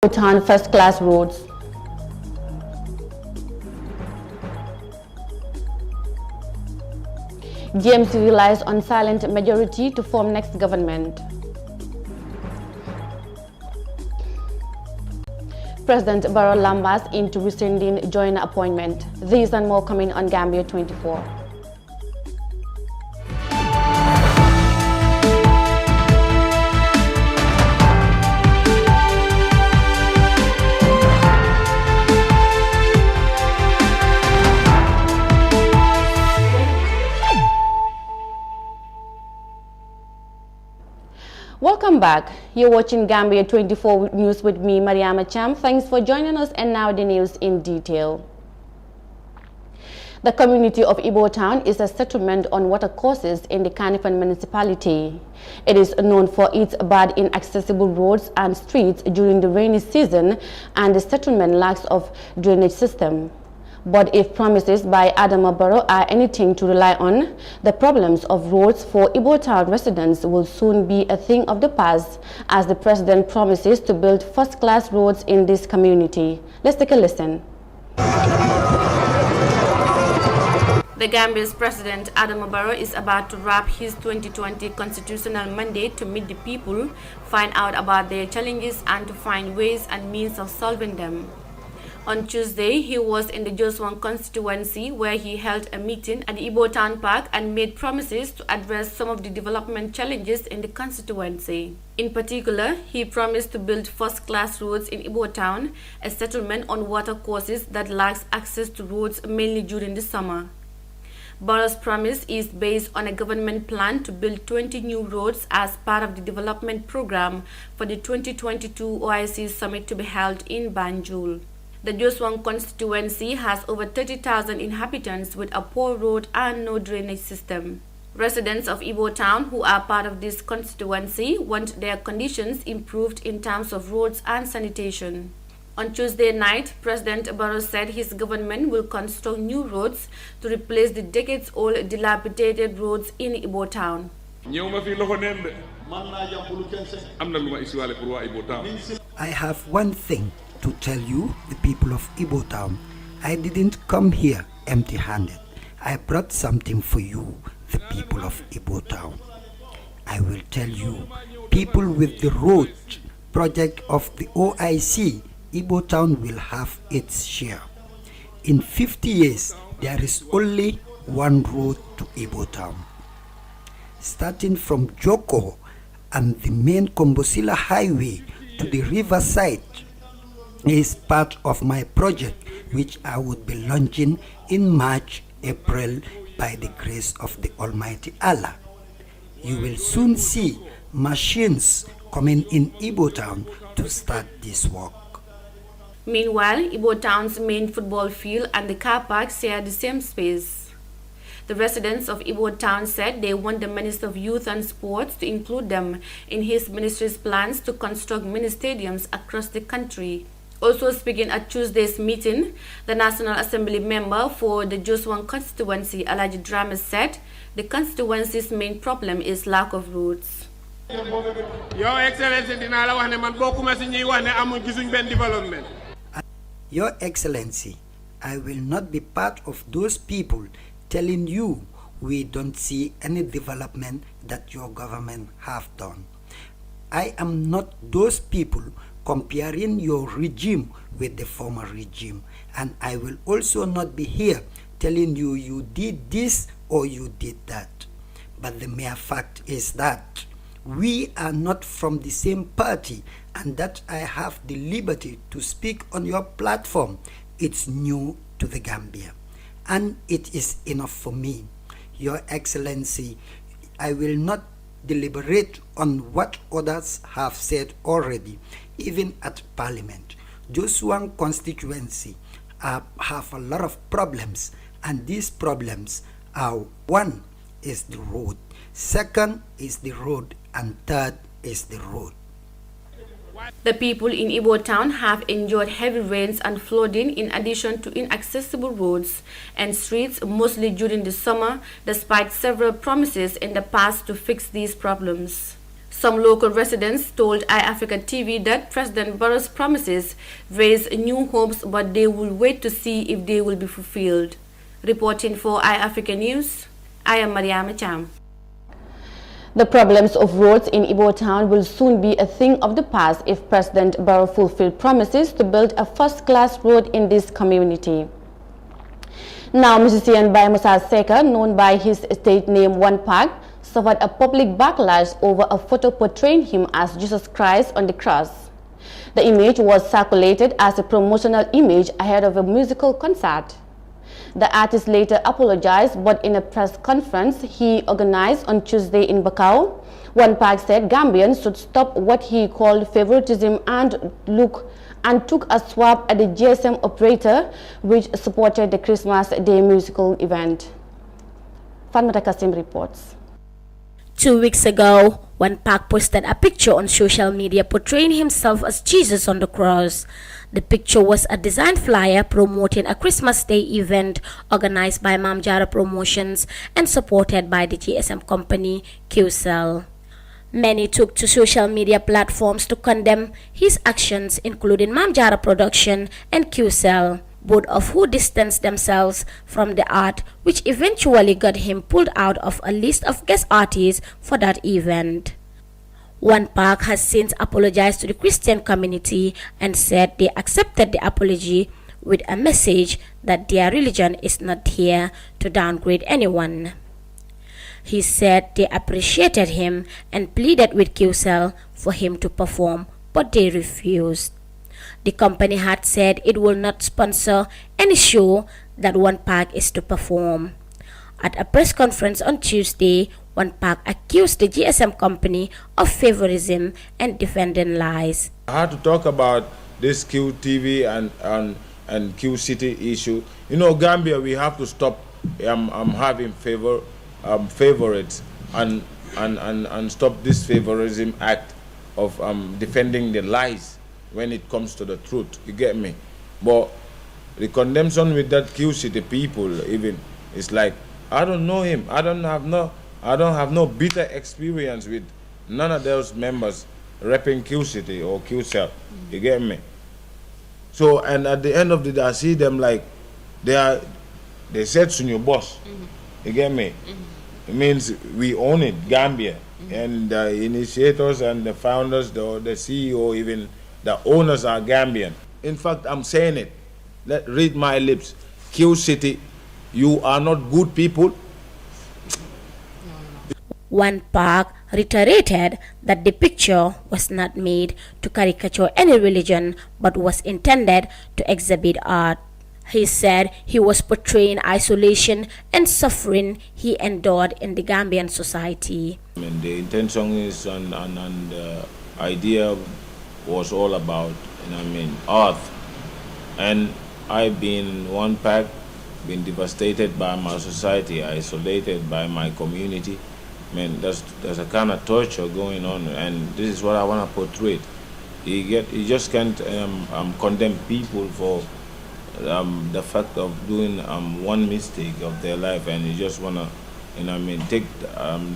Town first-class roads. GMC relies on silent majority to form next government. President Barrow lambas into rescinding joiner appointment. These and more coming on Gambia24. Welcome back. You're watching Gambia24 News with me, Mai Ahmad Fatih. Thanks for joining us, and now the news in detail. The community of Ibo Town is a settlement on water courses in the Kanifan municipality. It is known for its bad inaccessible roads and streets during the rainy season, and the settlement lacks of drainage system. But if promises by Adama Barrow are anything to rely on, the problems of roads for Ibo Town residents will soon be a thing of the past, as the president promises to build first-class roads in this community. Let's take a listen. The Gambia's President Adama Barrow is about to wrap his 2020 constitutional mandate to meet the people, find out about their challenges, and to find ways and means of solving them. On Tuesday, he was in the Joswan constituency, where he held a meeting at the Ibo Town Park and made promises to address some of the development challenges in the constituency. In particular, he promised to build first-class roads in Ibo Town, a settlement on water courses that lacks access to roads mainly during the summer. Barrow's promise is based on a government plan to build 20 new roads as part of the development program for the 2022 OIC summit to be held in Banjul. The Joswan constituency has over 30,000 inhabitants with a poor road and no drainage system. Residents of Ibo Town who are part of this constituency want their conditions improved in terms of roads and sanitation. On Tuesday night, President Barrow said his government will construct new roads to replace the decades-old dilapidated roads in Ibo Town. I have one thing to tell you, the people of Ibo Town. I didn't come here empty-handed. I brought something for you, the people of Ibo Town. I will tell you, people, with the road project of the OIC, Ibo Town will have its share. In 50 years, there is only one road to Ibo Town. Starting from Joko and the main Kombosila Highway to the riverside is part of my project, which I would be launching in March, April, by the grace of the Almighty Allah. You will soon see machines coming in Ibo Town to start this work. Meanwhile, Ibo Town's main football field and the car park share the same space. The residents of Ibo Town said they want the Minister of Youth and Sports to include them in his ministry's plans to construct mini stadiums across the country. Also speaking at Tuesday's meeting, the National Assembly member for the Joswan constituency, Alaji Drama, said the constituency's main problem is lack of roads. Your Excellency, Your Excellency, I will not be part of those people telling you we don't see any development that your government have done. I am not those people comparing your regime with the former regime, and I will also not be here telling you you did this or you did that. But the mere fact is that we are not from the same party, and that I have the liberty to speak on your platform. It's new to the Gambia, and it is enough for me. Your Excellency, I will not deliberate on what others have said already, even at Parliament. Joswan constituency have a lot of problems, and these problems are: one is the road, second is the road, and third is the road. The people in Ibo Town have endured heavy rains and flooding in addition to inaccessible roads and streets, mostly during the summer, despite several promises in the past to fix these problems. Some local residents told iAfrica TV that President Barrow's promises raise new hopes, but they will wait to see if they will be fulfilled. Reporting for iAfrica News, I am Mariama Cham. The problems of roads in Ibo Town will soon be a thing of the past if President Barrow fulfilled promises to build a first-class road in this community. Now, musician Bai Musa Seka, known by his stage name One Pac, suffered a public backlash over a photo portraying him as Jesus Christ on the cross. The image was circulated as a promotional image ahead of a musical concert. The artist later apologized, but in a press conference he organized on Tuesday in Bakau, One Pac said Gambians should stop what he called favoritism and took a swab at the GSM operator, which supported the Christmas Day musical event. Fatmata Kasim reports. 2 weeks ago, One Pac posted a picture on social media portraying himself as Jesus on the cross. The picture was a design flyer promoting a Christmas Day event organized by Mamjara Promotions and supported by the GSM company QCell. Many took to social media platforms to condemn his actions, including Mamjara Production and QCell, both of who distanced themselves from the art, which eventually got him pulled out of a list of guest artists for that event. One Pac has since apologized to the Christian community and said they accepted the apology with a message that their religion is not here to downgrade anyone. He said they appreciated him and pleaded with QCell for him to perform, but they refused. The company had said it will not sponsor any show that One Pac is to perform. At a press conference on Tuesday, One Pac accused the GSM company of favorism and defending lies. I had to talk about this QTV and Q City issue. You know, Gambia, we have to stop having favorites and stop this favorism act of defending the lies when it comes to the truth. You get me? But the condemnation with that Q City people even is like, I don't know him. I don't have no bitter experience with none of those members repping Q City or QCell. You get me? So, and at the end of the day, I see them like they said to your boss. You get me? It means we own it, Gambia, and the initiators and the founders, the CEO, even the owners are Gambian. In fact, I'm saying it. Read my lips. Q City, you are not good people. One Pac reiterated that the picture was not made to caricature any religion but was intended to exhibit art. He said he was portraying isolation and suffering he endured in the Gambian society. I mean, the intention is and the idea was all about, earth. And I've been One Pac, been devastated by my society, isolated by my community. There's a kind of torture going on, and this is what I want to portray. You just can't condemn people for the fact of doing one mistake of their life, and you just want to, take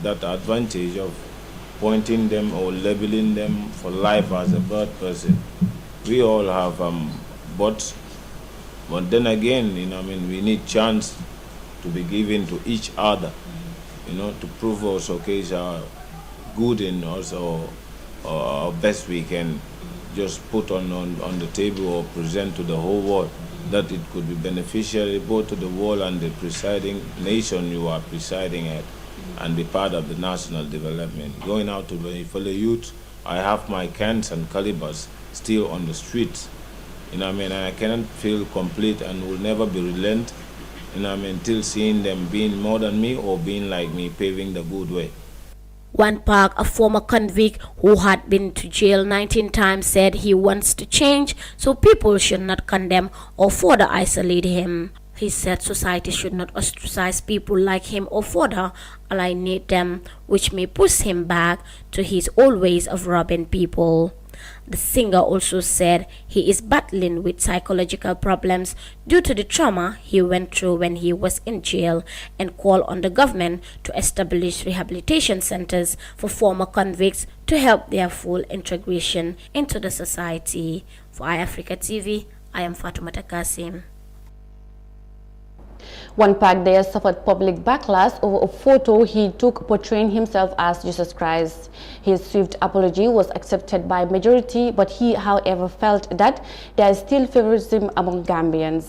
that advantage of pointing them or labeling them for life as a bad person. We all have bots, but then again, we need chance to be given to each other, to prove also case our good in also our best we can just put on the table or present to the whole world, that it could be beneficial both to the world and the presiding nation you are presiding at, and be part of the national development. Going out to for the youth, I have my cans and calibers still on the streets, and I cannot feel complete and will never be relent, till seeing them being more than me or being like me, paving the good way. One Pac, a former convict who had been to jail 19 times, said he wants to change, so people should not condemn or further isolate him. He said society should not ostracize people like him or further alienate them, which may push him back to his old ways of robbing people. The singer also said he is battling with psychological problems due to the trauma he went through when he was in jail, and called on the government to establish rehabilitation centers for former convicts to to help their full integration into the society. For iAfrica TV, I am Fatoumata Kasim. One pack there suffered public backlash over a photo he took portraying himself as Jesus Christ. His swift apology was accepted by majority, but he, however, felt that there is still favoritism among Gambians.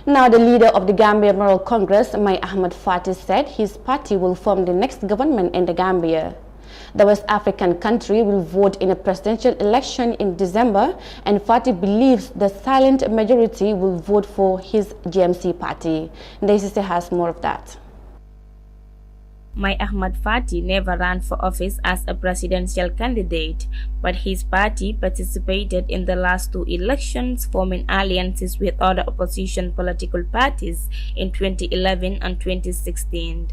Now, the leader of the Gambia Moral Congress, Mai Ahmad Fatih, said his party will form the next government in the Gambia. The West African country will vote in a presidential election in December, and Fatih believes the silent majority will vote for his GMC party. Daisy has more of that. Mai Ahmad Fatih never ran for office as a presidential candidate, but his party participated in the last two elections, forming alliances with other opposition political parties in 2011 and 2016.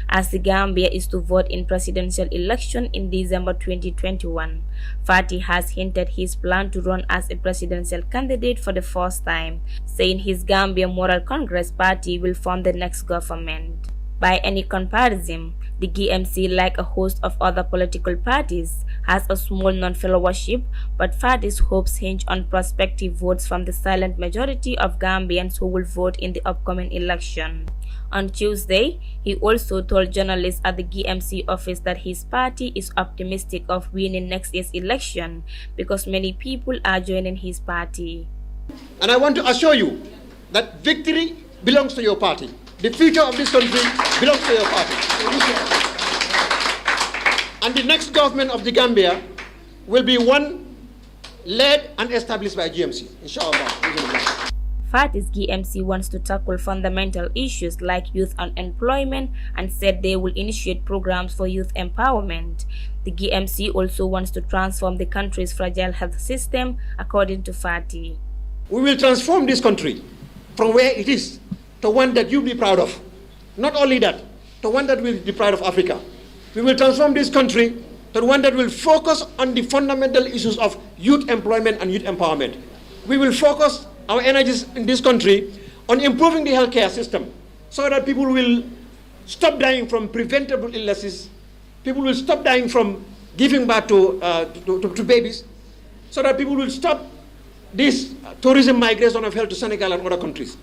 As the Gambia is to vote in presidential election in December 2021, Fatih has hinted his plan to run as a presidential candidate for the first time, saying his Gambia Moral Congress party will form the next government. By any comparison, the GMC, like a host of other political parties, has a small non-followership, but Fatih's hopes hinge on prospective votes from the silent majority of Gambians who will vote in the upcoming election. On Tuesday, he also told journalists at the GMC office that his party is optimistic of winning next year's election because many people are joining his party. And I want to assure you that victory belongs to your party. The future of this country belongs to your party. And the next government of the Gambia will be one led and established by GMC, inshallah. Fatih's GMC wants to tackle fundamental issues like youth unemployment and said they will initiate programs for youth empowerment. The GMC also wants to transform the country's fragile health system, according to Fatih. We will transform this country from where it is to one that you'll be proud of. Not only that, to one that will be proud of Africa. We will transform this country to one that will focus on the fundamental issues of youth employment and youth empowerment. We will focus our energies in this country on improving the healthcare system so that people will stop dying from preventable illnesses. People will stop dying from giving birth to babies, so that people will stop this tourism migration of health to Senegal and other countries.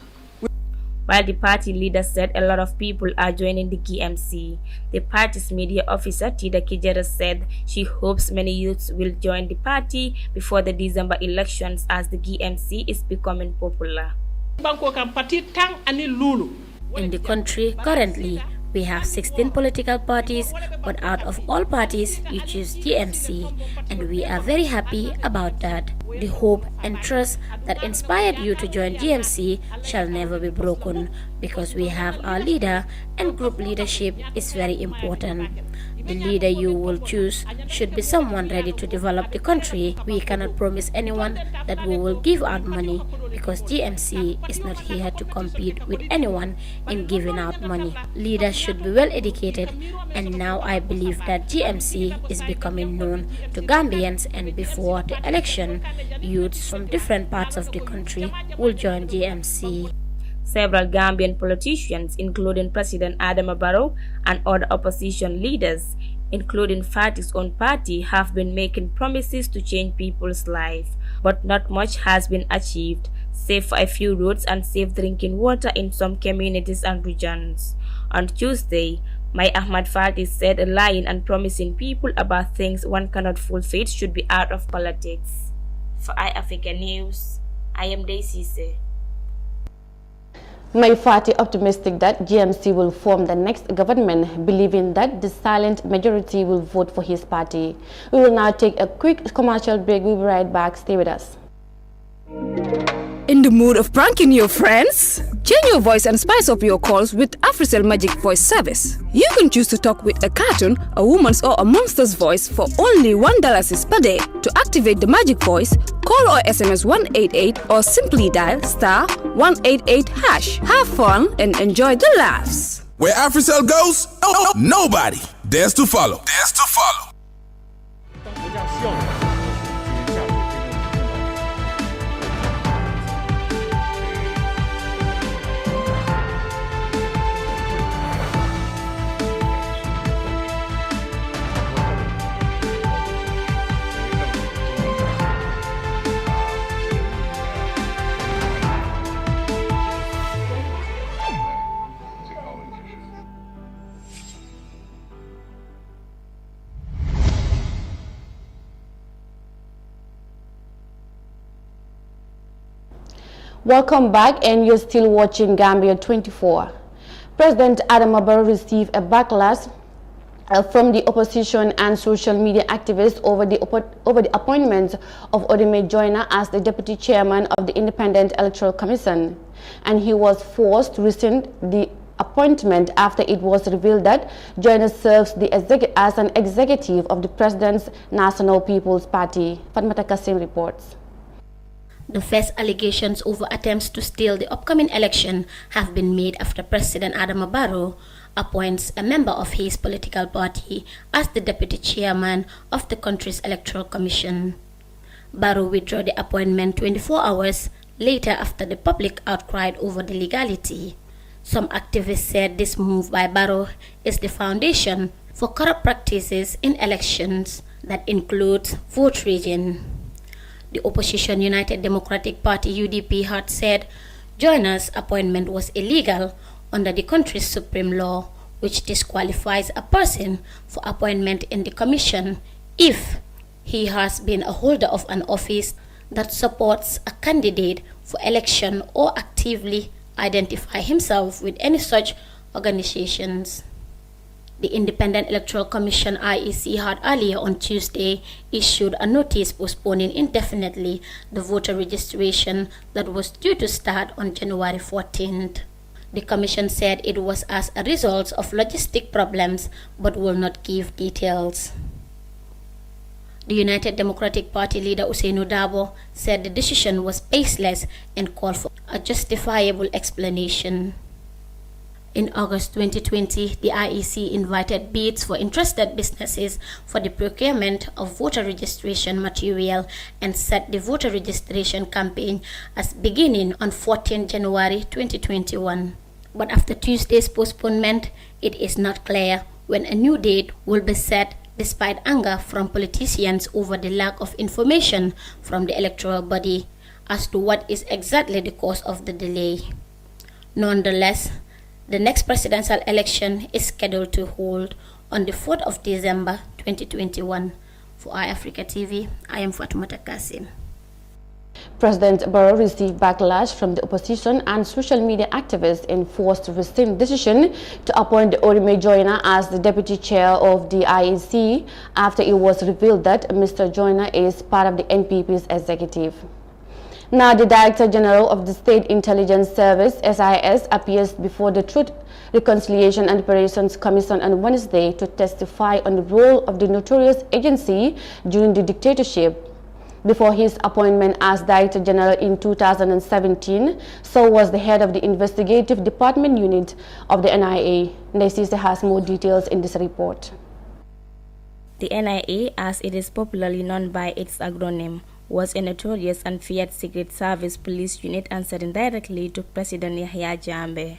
While the party leader said a lot of people are joining the GMC, the party's media officer Tida Kijera said she hopes many youths will join the party before the December elections as the GMC is becoming popular. In the country currently, we have 16 political parties, but out of all parties, you choose GMC, and we are very happy about that. The hope and trust that inspired you to join GMC shall never be broken, because we have our leader, and group leadership is very important. The leader you will choose should be someone ready to develop the country. We cannot promise anyone that we will give out money, because GMC is not here to compete with anyone in giving out money. Leaders should be well educated, and now I believe that GMC is becoming known to Gambians, and before the election, youths from different parts of the country will join GMC. Several Gambian politicians, including President Adama Barrow and other opposition leaders, including Fatih's own party, have been making promises to change people's lives, but not much has been achieved, save for a few roads and safe drinking water in some communities and regions. On Tuesday, Mai Ahmad Fatih said lying and promising people about things one cannot fulfill should be out of politics. For iAfrica News, I am Daisy. Mai Fatih optimistic that GMC will form the next government, believing that the silent majority will vote for his party. We will now take a quick commercial break. We'll be right back. Stay with us. In the mood of pranking your friends? Change your voice and spice up your calls with AfriCell Magic Voice Service. You can choose to talk with a cartoon, a woman's or a monster's voice for only $1 per day. To activate the magic voice, call or SMS 188 or simply dial *188#. Have fun and enjoy the laughs. Where AfriCell goes, nobody dares to follow. Welcome back, and you're still watching GAM24. President Adama Barrow received a backlash from the opposition and social media activists over the appointment of Odeme Joyner as the deputy chairman of the Independent Electoral Commission, and he was forced to rescind the appointment after it was revealed that Joyner serves as an executive of the President's National People's Party. Fatmata Kasim reports. The first allegations over attempts to steal the upcoming election have been made after President Adama Barrow appoints a member of his political party as the deputy chairman of the country's electoral commission. Barrow withdrew the appointment 24 hours later after the public outcried over the legality. Some activists said this move by Barrow is the foundation for corrupt practices in elections that includes vote rigging. The opposition United Democratic Party UDP had said Joyner's appointment was illegal under the country's supreme law, which disqualifies a person for appointment in the commission if he has been a holder of an office that supports a candidate for election or actively identify himself with any such organizations. The Independent Electoral Commission IEC had earlier on Tuesday issued a notice postponing indefinitely the voter registration that was due to start on January 14th. The Commission said it was as a result of logistic problems but will not give details. The United Democratic Party leader Usainu Dabo said the decision was baseless and called for a justifiable explanation. In August 2020, the IEC invited bids for interested businesses for the procurement of voter registration material and set the voter registration campaign as beginning on 14 January 2021. But after Tuesday's postponement, it is not clear when a new date will be set, despite anger from politicians over the lack of information from the electoral body as to what is exactly the cause of the delay. Nonetheless, the next presidential election is scheduled to hold on the 4th of December 2021. For iAfrica TV, I am Fatoumata Kasim. President Barrow received backlash from the opposition and social media activists in forced to rescind decision to appoint Odeme Joyner as the deputy chair of the IEC after it was revealed that Mr. Joyner is part of the NPP's executive. Now, the Director General of the State Intelligence Service, SIS, appears before the Truth, Reconciliation and Reparations Commission on Wednesday to testify on the role of the notorious agency during the dictatorship. Before his appointment as Director General in 2017, so was the head of the Investigative Department Unit of the NIA. Nesise has more details in this report. The NIA, as it is popularly known by its acronym, was a notorious and feared Secret Service police unit answering directly to President Yahya Jammeh.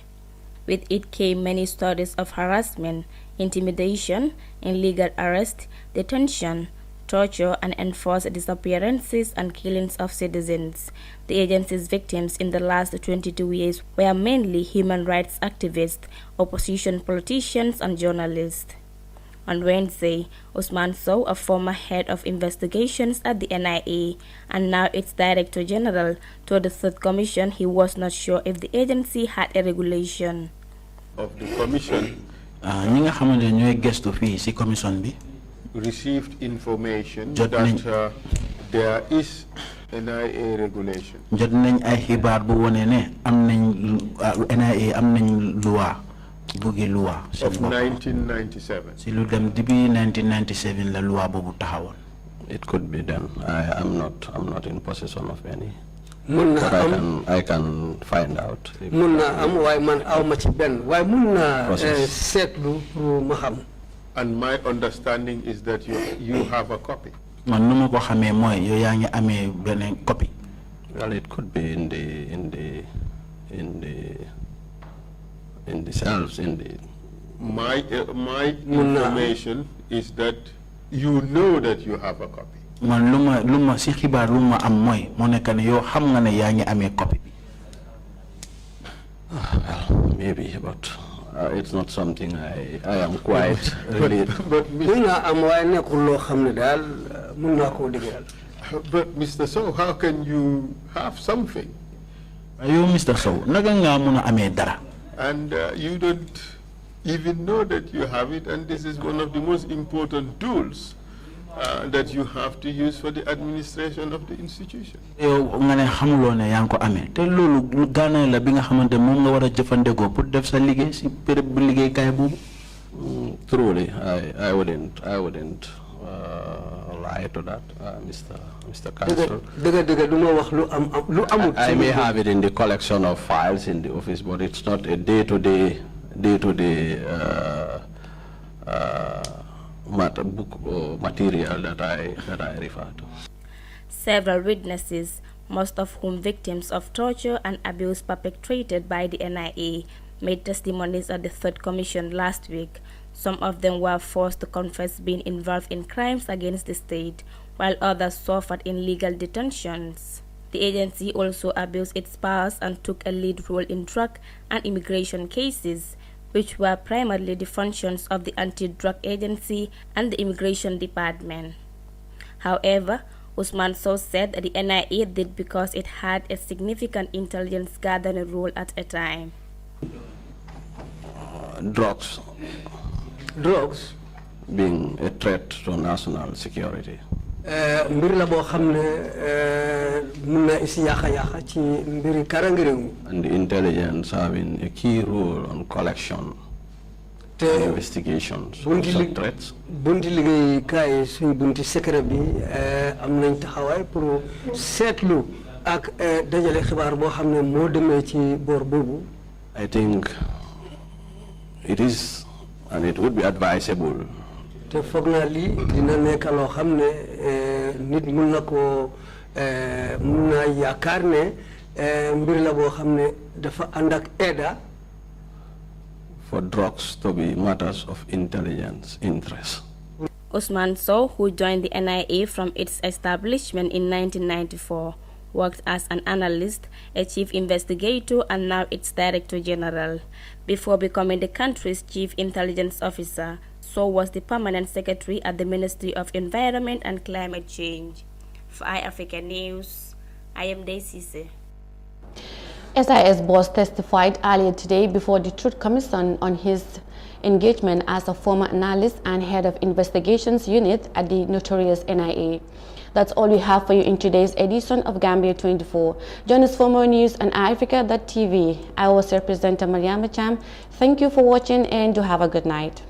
With it came many stories of harassment, intimidation, illegal arrest, detention, torture, and enforced disappearances and killings of citizens. The agency's victims in the last 22 years were mainly human rights activists, opposition politicians, and journalists. On Wednesday, Usman Sow, a former head of investigations at the NIA and now its Director General, told the Third Commission he was not sure if the agency had a regulation. Of the Commission received information that there is NIA regulation. Of 1997. It could be done. I'm not in possession of any. But I can find out. And my understanding is that you have a copy. Well, it could be in the cells, My information is that you know that you have a copy. Well, maybe, but it's not something I am quite really. But Mr. So, how can you have something You, Mr. Sow, naganga muna ame dara. And you don't even know that you have it, and this is one of the most important tools that you have to use for the administration of the institution. Ngane xamulone yanko amé té lolu gané la bi nga xamanté mom nga wara jëfandego pour def sa liggéey ci période bu liggéey kay bobu. Truly, I wouldn't lie to that, Mr. Counsel. I may have it in the collection of files in the office, but it's not a day-to-day book or material that I refer to. Several witnesses, most of whom victims of torture and abuse perpetrated by the NIA, made testimonies at the Third Commission last week. Some of them were forced to confess being involved in crimes against the state, while others suffered in legal detentions. The agency also abused its powers and took a lead role in drug and immigration cases, which were primarily the functions of the Anti-Drug Agency and the Immigration Department. However, Usman Sow said that the NIA did because it had a significant intelligence gathering role at a time. Drugs being a threat to national security. And the intelligence having a key role on collection and investigations of such threats. I think it is, and it would be advisable for drugs to be matters of intelligence interest. Usman Sow, who joined the NIA from its establishment in 1994, worked as an analyst, a chief investigator, and now its director general. Before becoming the country's chief intelligence officer, Sow was the permanent secretary at the Ministry of Environment and Climate Change. For iAfrica News, I am Daisy. SIS boss testified earlier today before the Truth Commission on his engagement as a former analyst and head of investigations unit at the notorious NIA. That's all we have for you in today's edition of Gambia24. Join us for more news on iAfrica.tv. I was representative Mariama Cham. Thank you for watching and do have a good night.